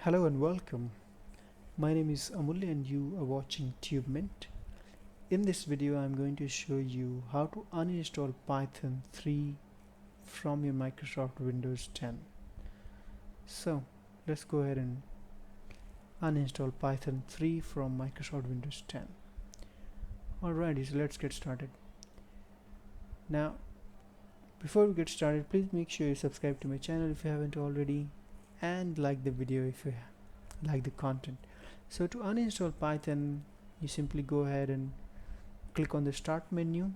Hello and welcome. My name is Amulya and you are watching TubeMint. In this video I'm going to show you how to uninstall Python 3 from your Microsoft Windows 10. So let's go ahead and uninstall Python 3 from Microsoft Windows 10. Alrighty, so let's get started. Now before we get started, please make sure you subscribe to my channel if you haven't already, and like the video if you like the content. So to uninstall Python, you simply go ahead and click on the start menu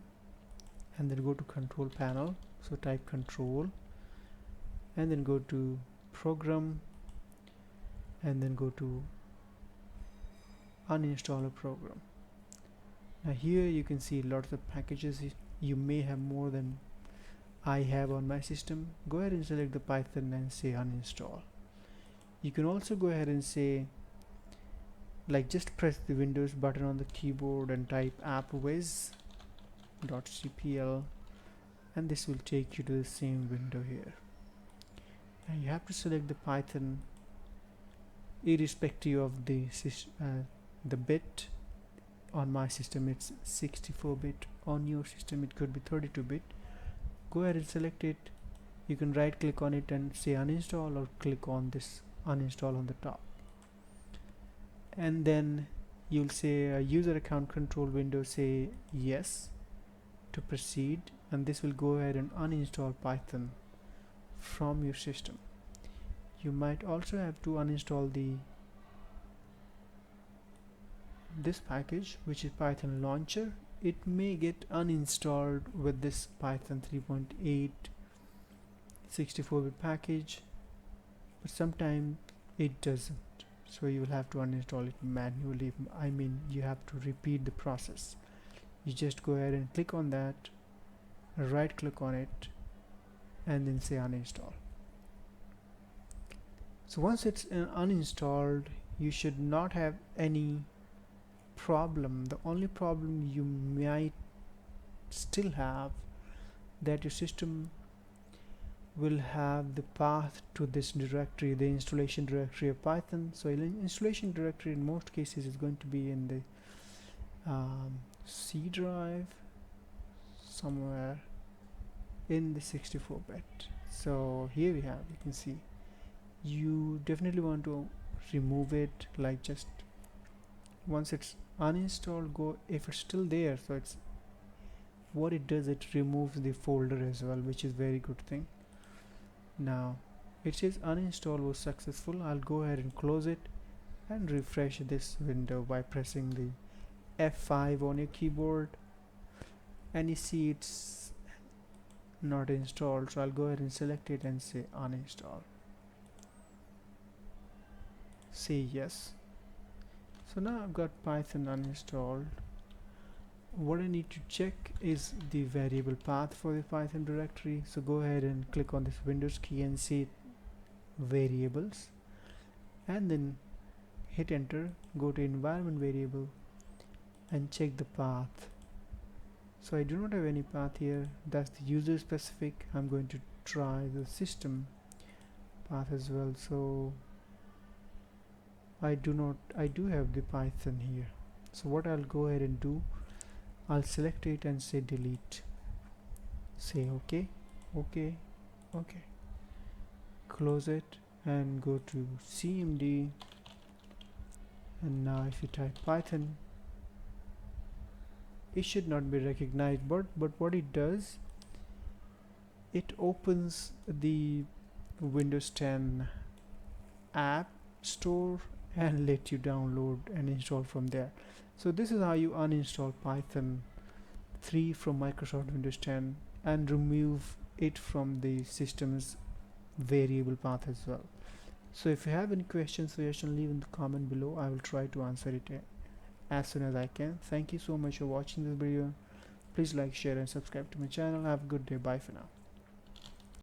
and then go to control panel. So type control and then go to program and then go to uninstall a program. Now here you can see lots of packages. You may have more than I have on my system. Go ahead and select the Python and say uninstall. You can also go ahead and say, like, just press the Windows button on the keyboard and type appwiz.cpl and this will take you to the same window here. Now you have to select the Python irrespective of the bit. On my system it's 64-bit, on your system it could be 32-bit. Go ahead and select it. You can right click on it and say uninstall, or click on this uninstall on the top, and then you'll say user account control window, say yes to proceed, and this will go ahead and uninstall Python from your system. You might also have to uninstall this package, which is Python launcher. It may get uninstalled with this Python 3.8 64-bit package, but sometimes it doesn't, so you will have to uninstall it manually. I mean, you have to repeat the process. You just go ahead and click on that, right click on it, and then say uninstall. So once it's uninstalled, you should not have any problem. The only problem you might still have, that your system will have the path to this directory, the installation directory of Python. So installation directory in most cases is going to be in the C drive somewhere in the 64-bit. So here we have, you can see, you definitely want to remove it. Like, just once it's uninstalled, go, if it's still there, so it's what it does, it removes the folder as well, which is very good thing. Now it says uninstall was successful. I'll go ahead and close it and refresh this window by pressing the F5 on your keyboard, and you see it's not installed. So I'll go ahead and select it and say uninstall, say yes. So now I've got Python uninstalled. What I need to check is the variable path for the Python directory. So go ahead and click on this Windows key and see variables, and then hit enter. Go to environment variable and check the path. So I do not have any path here. That's the user specific. I'm going to try the system path as well. So I do have the Python here. So what I'll go ahead and do, I'll select it and say delete, say okay, close it and go to CMD, and now if you type Python, it should not be recognized, but what it does, it opens the Windows 10 app store and let you download and install from there. So this is how you uninstall Python 3 from Microsoft Windows 10 and remove it from the system's variable path as well. So if you have any questions, suggestions, leave in the comment below. I will try to answer it as soon as I can. Thank you so much for watching this video. Please like, share and subscribe to my channel. Have a good day. Bye for now.